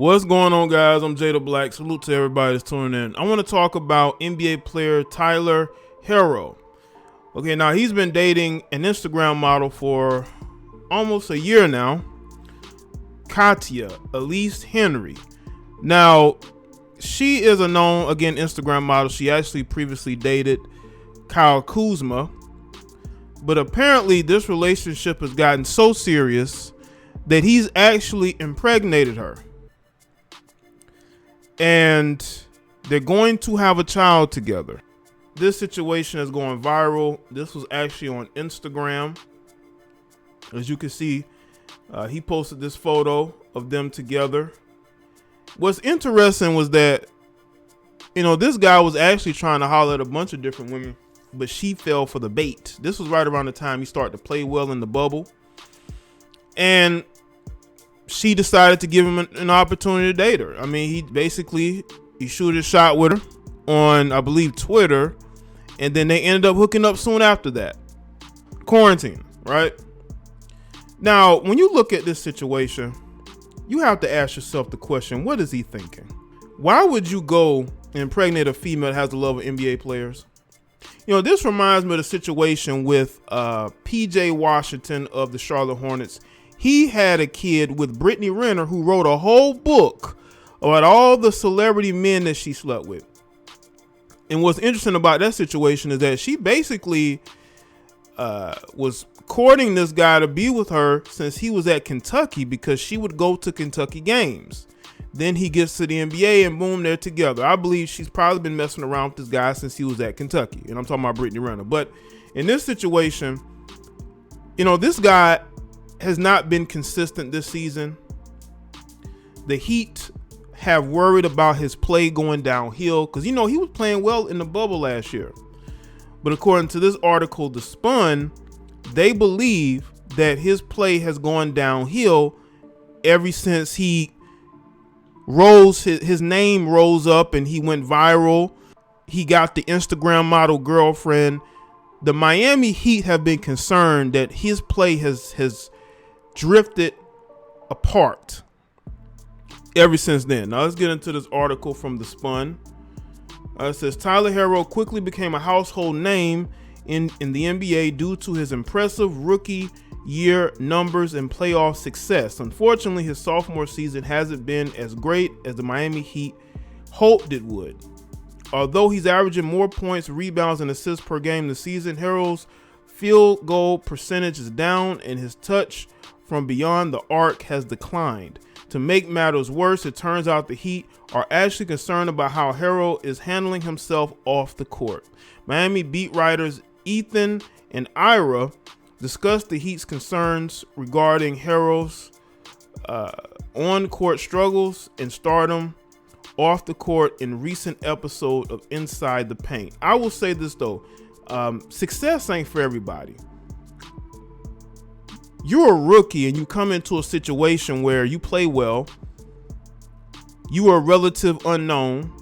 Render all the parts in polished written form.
What's going on, guys? I'm Jaye the Black. Salute to everybody that's tuning in. I want to talk about NBA player Tyler Herro. Okay, now he's been dating an Instagram model for almost a year now, Katia Elise Henry. Now, she is a known, again, Instagram model. She actually previously dated Kyle Kuzma, but apparently this relationship has gotten so serious that he's actually impregnated her. And they're going to have a child together. This situation is going viral. This was actually on Instagram. As you can see, he posted this photo of them together. What's interesting was that, this guy was actually trying to holler at a bunch of different women, but she fell for the bait. This was right around the time he started to play well in the bubble. And she decided to give him an opportunity to date her. I mean, he shoot his shot with her on, I believe, Twitter, and then they ended up hooking up soon after that. Quarantine, right? Now, when you look at this situation, you have to ask yourself the question, what is he thinking? Why would you go and impregnate a female that has the love of NBA players? This reminds me of the situation with PJ Washington of the Charlotte Hornets. He had a kid with Brittany Renner, who wrote a whole book about all the celebrity men that she slept with. And what's interesting about that situation is that she basically was courting this guy to be with her since he was at Kentucky, because she would go to Kentucky games. Then he gets to the NBA and boom, they're together. I believe she's probably been messing around with this guy since he was at Kentucky. And I'm talking about Brittany Renner. But in this situation, this guy has not been consistent this season. The Heat have worried about his play going downhill because, he was playing well in the bubble last year. But according to this article, The Spun, they believe that his play has gone downhill ever since he his name rose up and he went viral. He got the Instagram model girlfriend. The Miami Heat have been concerned that his play has drifted apart ever since then. Now let's get into this article from The Spun. It says Tyler Herro quickly became a household name in the NBA due to his impressive rookie year numbers and playoff success. Unfortunately, his sophomore season hasn't been as great as the Miami Heat hoped it would. Although he's averaging more points, rebounds, and assists per game this season, Herro's field goal percentage is down and his touch from beyond the arc has declined. To make matters worse, it turns out the Heat are actually concerned about how Herro is handling himself off the court. Miami beat writers Ethan and Ira discussed the Heat's concerns regarding Herro's on-court struggles and stardom off the court in recent episode of Inside the Paint. I will say this though, success ain't for everybody. You're a rookie and you come into a situation where you play well. You are a relative unknown.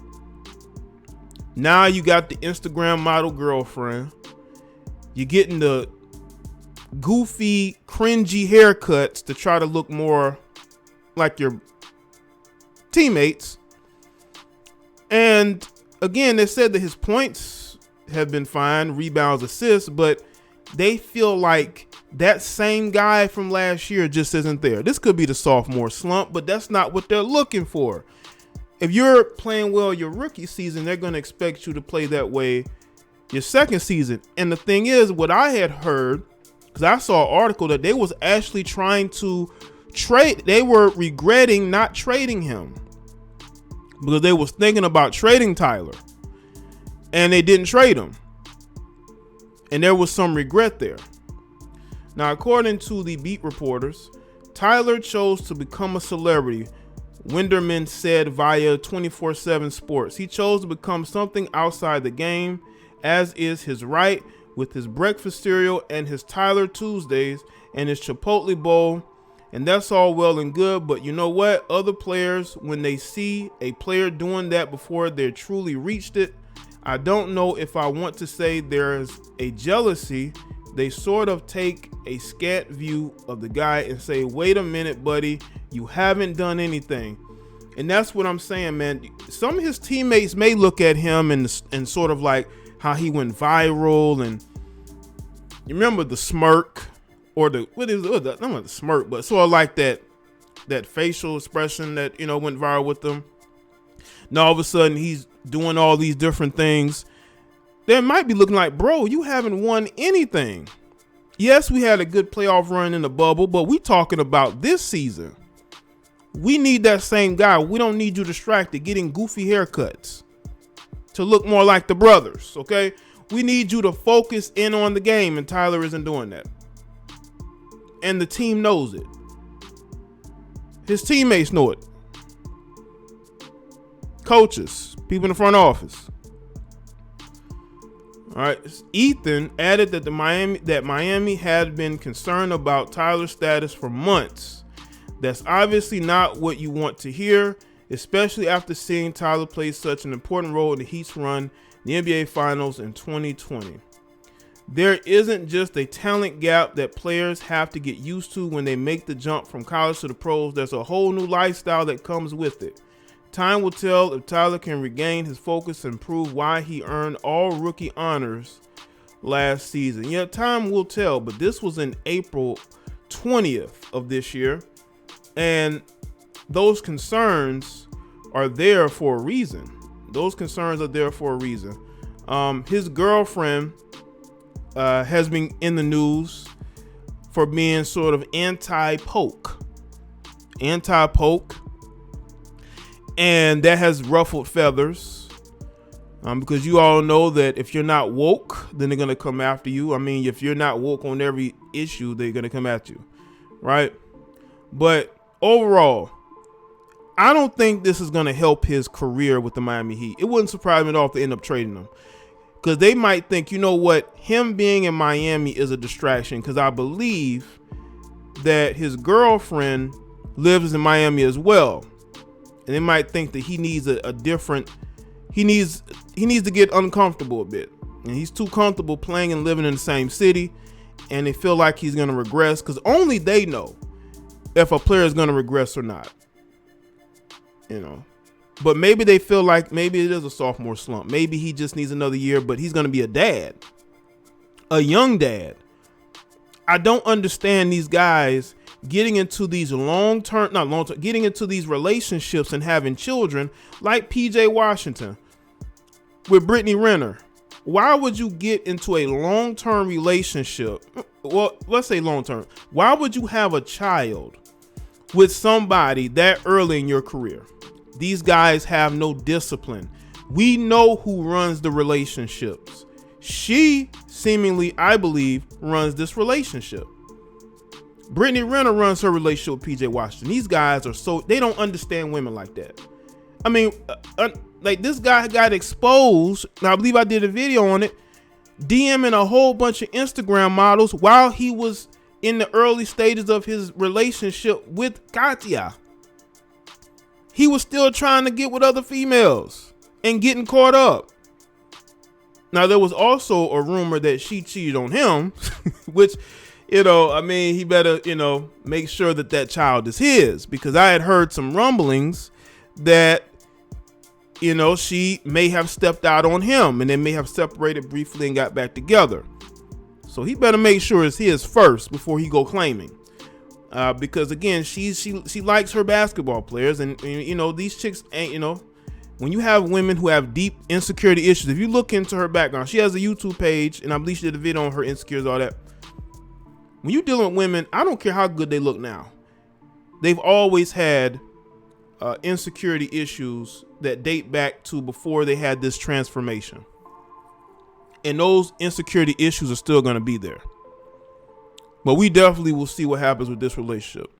Now you got the Instagram model girlfriend. You're getting the goofy, cringy haircuts to try to look more like your teammates. And again, they said that his points have been fine, rebounds, assists, but they feel like that same guy from last year just isn't there. This could be the sophomore slump, but that's not what they're looking for. If you're playing well your rookie season, they're going to expect you to play that way your second season. And the thing is, what I had heard, because I saw an article that they was actually trying to trade. They were regretting not trading him because they was thinking about trading Tyler, and they didn't trade him. And there was some regret there. Now, according to the beat reporters, Tyler chose to become a celebrity, Winderman said via 24/7 Sports. He chose to become something outside the game, as is his right, with his breakfast cereal and his Tyler Tuesdays and his Chipotle bowl. And that's all well and good, but you know what? Other players, when they see a player doing that before they're truly reached it, I don't know if I want to say there's a jealousy. They sort of take a scant view of the guy and say, wait a minute, buddy, you haven't done anything. And that's what I'm saying, man. Some of his teammates may look at him and sort of like how he went viral, and you remember the smirk or the not the smirk, but sort of like that facial expression that went viral with them. Now all of a sudden he's doing all these different things. They might be looking like, bro, you haven't won anything. Yes, we had a good playoff run in the bubble, but we talking about this season. We need that same guy. We don't need you distracted getting goofy haircuts to look more like the brothers, okay? We need you to focus in on the game, and Tyler isn't doing that. And the team knows it. His teammates know it. Coaches, people in the front office. All right. Ethan added that Miami had been concerned about Tyler's status for months. That's obviously not what you want to hear, especially after seeing Tyler play such an important role in the Heat's run in the NBA Finals in 2020. There isn't just a talent gap that players have to get used to when they make the jump from college to the pros. There's a whole new lifestyle that comes with it. Time will tell if Tyler can regain his focus and prove why he earned all rookie honors last season. Yeah, time will tell, but this was in April 20th of this year, and those concerns are there for a reason. His girlfriend has been in the news for being sort of anti-poke. And that has ruffled feathers, because you all know that if you're not woke, then they're going to come after you. I mean, if you're not woke on every issue, they're going to come at you, right? But overall, I don't think this is going to help his career with the Miami Heat. It wouldn't surprise me at all if they end up trading him, because they might think, you know what, him being in Miami is a distraction, because I believe that his girlfriend lives in Miami as well. And they might think that he needs he needs to get uncomfortable a bit. And he's too comfortable playing and living in the same city. And they feel like he's going to regress, because only they know if a player is going to regress or not. But maybe they feel like maybe it is a sophomore slump. Maybe he just needs another year, but he's going to be a dad, a young dad. I don't understand these guys getting into these getting into these relationships and having children like PJ Washington with Brittany Renner. Why would you get into a long-term relationship? Well, let's say long-term. Why would you have a child with somebody that early in your career? These guys have no discipline. We know who runs the relationships. She seemingly, I believe, runs this relationship. Brittany Renner runs her relationship with PJ Washington. These guys are they don't understand women like that. I mean, like this guy got exposed. Now, I believe I did a video on it, DMing a whole bunch of Instagram models while he was in the early stages of his relationship with Katya. He was still trying to get with other females and getting caught up. Now, there was also a rumor that she cheated on him, which, I mean, he better, make sure that child is his, because I had heard some rumblings that, she may have stepped out on him and they may have separated briefly and got back together. So he better make sure it's his first before he go claiming. Because again, she likes her basketball players, and these chicks ain't, when you have women who have deep insecurity issues, if you look into her background, she has a YouTube page, and I believe she did a video on her insecurities, all that. When you're dealing with women, I don't care how good they look now. They've always had insecurity issues that date back to before they had this transformation. And those insecurity issues are still going to be there. But we definitely will see what happens with this relationship.